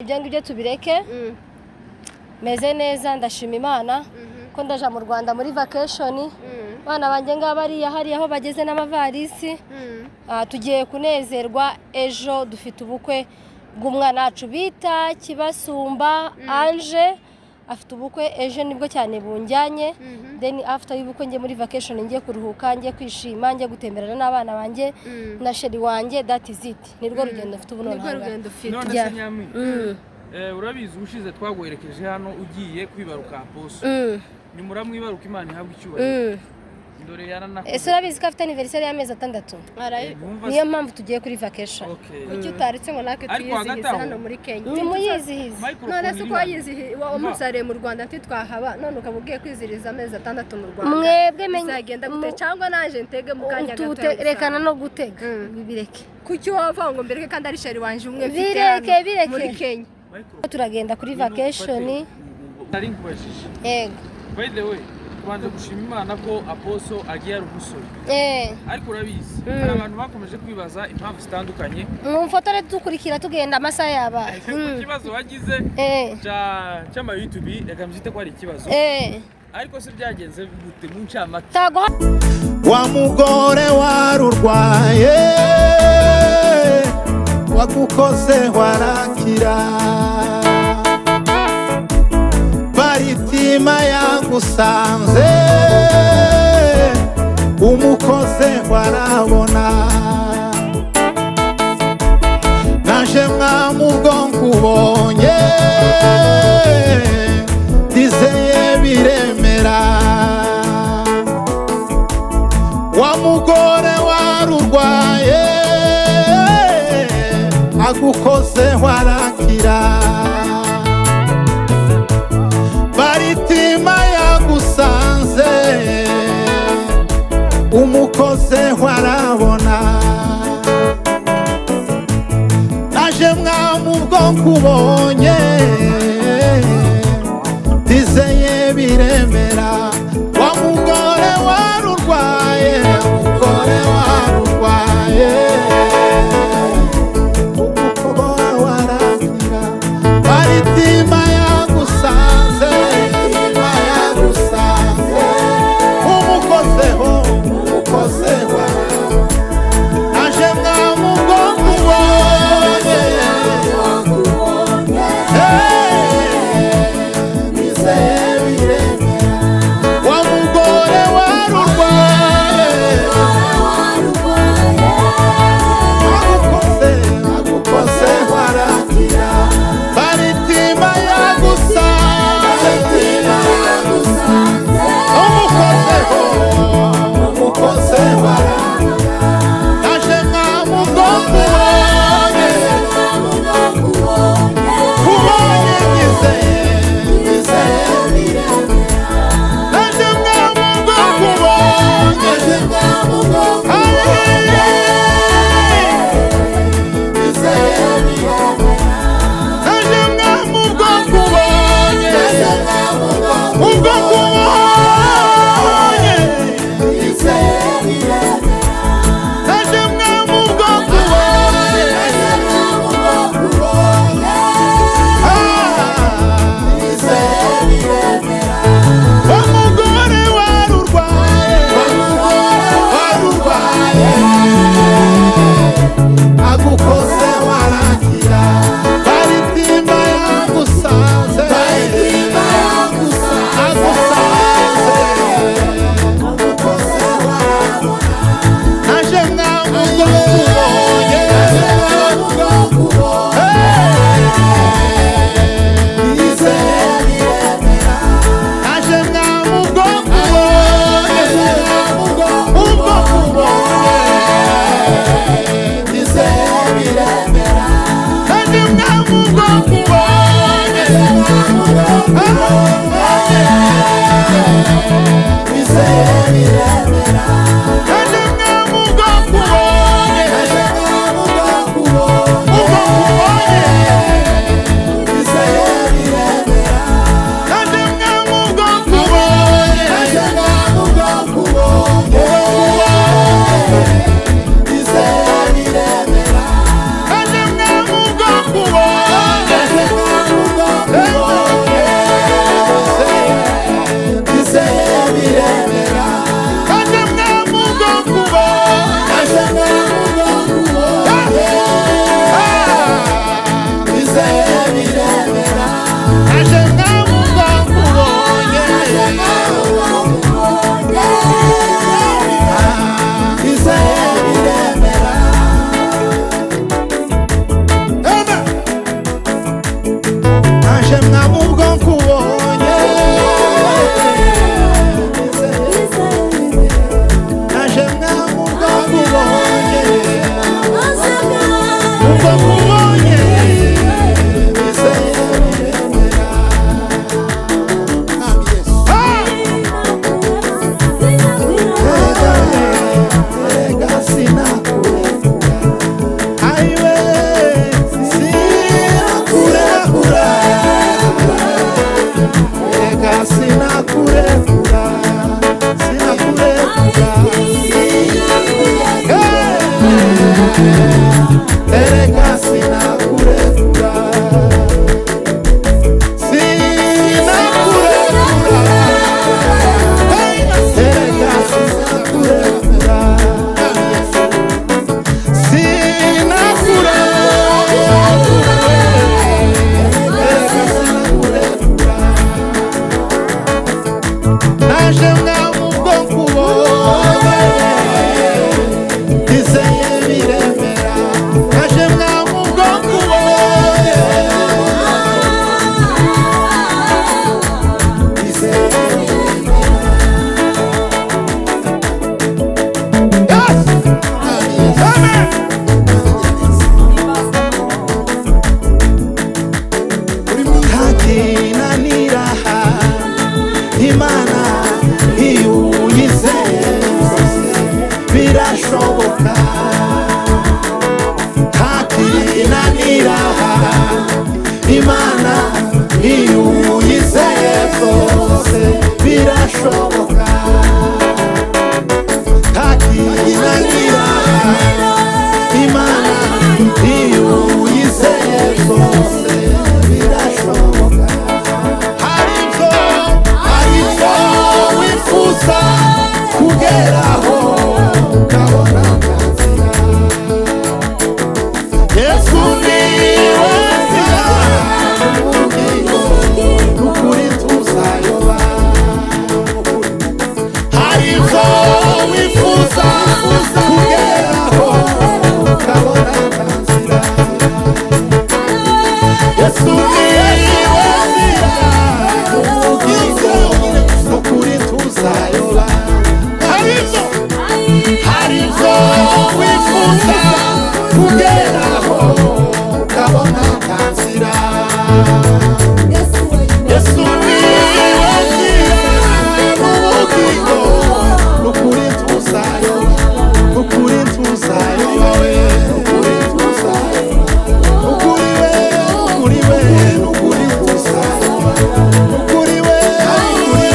ibyo ngibyo tubireke meze neza ndashima Imana ko ndaja mu Rwanda muri vacation bana banjye ngabariya hari aho bageze n'amavarisi tugiye kunezerwa ejo dufite ubukwe bw'umwana wacu bita Kibasumba Ange afite ubukwe ejo nibwo cyane bunjyanye then after y'ubukwe ngiye muri vacation ngiye kuruhuka ngiye kwishima ngiye gutemberana n'abana banjye na sheri wanjye that is it nirwo rugendo mfite ubu none urabizi ushize twaguherekeje hano ugiye kwibaruka Apostle ni muramwibaruka Imana ihabwa icyubahiro ndore yaranakoze ese urabizi ko afite anniversaire y'amezi 6 niyo mpamvu tugiye kuri vacation kuki utaritse ngo nake tuyizihize hano muri Kenya ni muyizihize none se ko yizihize umusare mu Rwanda ntitwahaba none ukabugiye kwiziriza amezi 6 mu Rwanda mwebwe bizagenda gute cyangwa naje ntege mu kanya gato rekana no gutega bibireke kuki wava ngo mbere kandi ari sheri wanje umwe bireke muri Kenya turagenda kuri vacation nari nkubashije yego by the way twanje gushima Imana ko Apostle agiye ari umusore ariko urabizi hari abantu bakomeje kwibaza impamvu zitandukanye mu fotore dukurikira tugenda amasaha yabaye ikibazo wagize cyama YouTube reka mbyite ko ari ikibazo ariko se byagenze gute mu ncamake wa mugore warurwaye wagukoze warakira baritima yagusanze umukoze warabona naje mwamubwo nkubonye dizeye biremera wa mugore warurwaye agukoze warakira baritima yagusanze umukoze warabona naje mwamubwo nkubonye dizeye biremera wa mugore warurwaye umugore warurwaye umugore warakira baritima yagusanze umukozeho umukozeho naje mwamubwo nkubonye nizeye biremera naje nkamuko nkubonye nizeye biremera naje nkamuko nkubonye naje nkamuko nkubonye ubwo nkubonye nizeye biremera erega sinakurekura aiwe sinakurekura erega sinakurekura erega sinakurekura naje nkamuko nkubonye nizeye biremera naje nkamuko nkubonye nizeye ntakinanira Imana iyo uyizeye birashoboka ntakinanira Imana iyo uyizeye byose birashoboka ntakinanira Imana iyo uyizeye byose birashoboka haribyo wifuza kugeraho ukabona nzira Yesu niwe nzira n'ubugingo n'ukuri tuzayoba haribyo wifuza kugeraho ukabona nzira Yesu niwe nzira n'ubugingo n'ukuri tuzayoba haribyo wifuza kugeraho ukabona nzira Yesu niwe nzira n'ubugingo n'ukuri tuzayoba n'ukuri tuzayoba we n'ukuri tuzayoba n'ukuri we n'ukuri we n'ukuri tuzayoba n'ukuri we n'ukuri we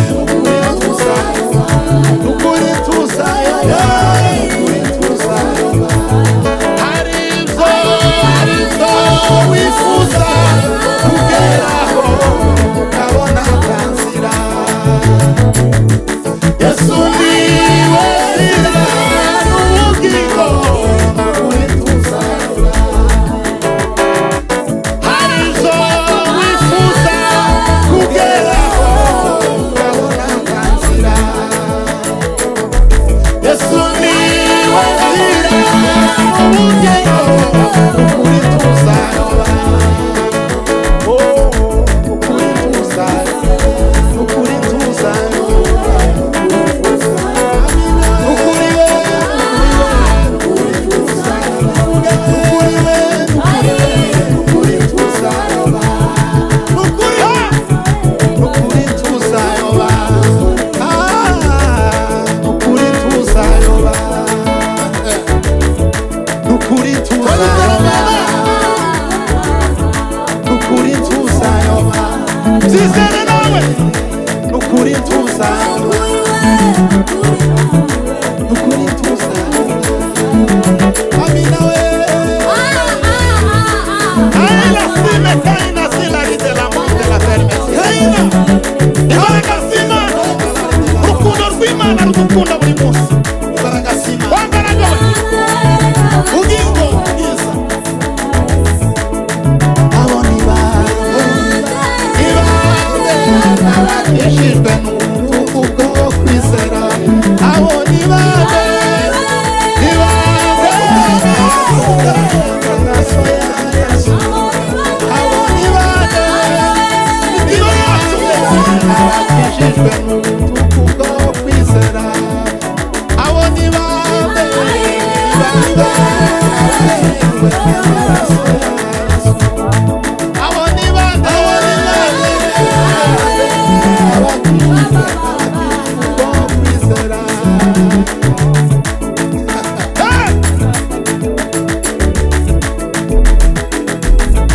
n'ukuri tuzayoba n'ukuri tuzayoba n'ukuri tuzayoba haribyo wifuza kugeraho ukabona nzira Yesu niwe nzira n'ubugingo n'ukuri tuzayoba haribyo wifuza kugeraho ukabona nzira Yesu niwe nzira n'ubugingo n'ukuri tuzayoba n'ukuri tuzayoba n'ukuri tuzayoba n'ukuri we n'ukuri tuzayoba n'ukuri we n'ukuri tuzayoba n'ukuri tuzayoba n'ukuri tuzayoba n'ukuri tuzayoba n'ukuri tuzayoba zizere nawe n'ukuri tuzayoba n'ukuri tuzayoba amina we aina sime kaina sila de la monte la ferme kaina ibaraga simana rukundo rw'Imana rudukunda buri munsi ibaraga simana wambaraga we ugingo bwiza abakijijwe n'ubuntu bwo kwizera abo ni bande ni bande amaraso ya Yesu abo ni bande ni bande abakijijwe n'ubuntu bwo kwizera abo ni bande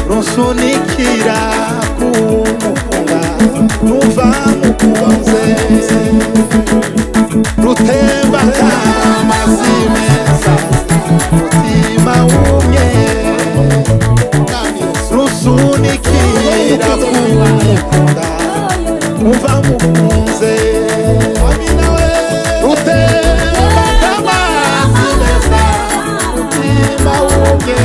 rusunikira kumukunga ruva mukunze rutemba amazi meza mutima wumye rusunikira kumukunga ruva mukunze rutemba amazi meza mutima wumye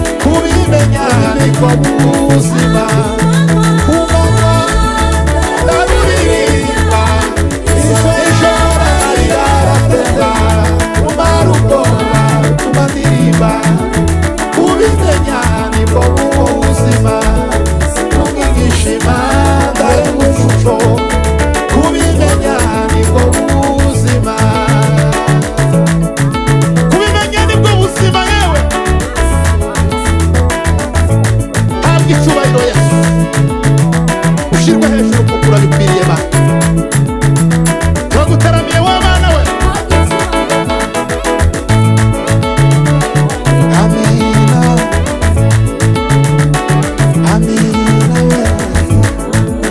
kubimenya niko buzima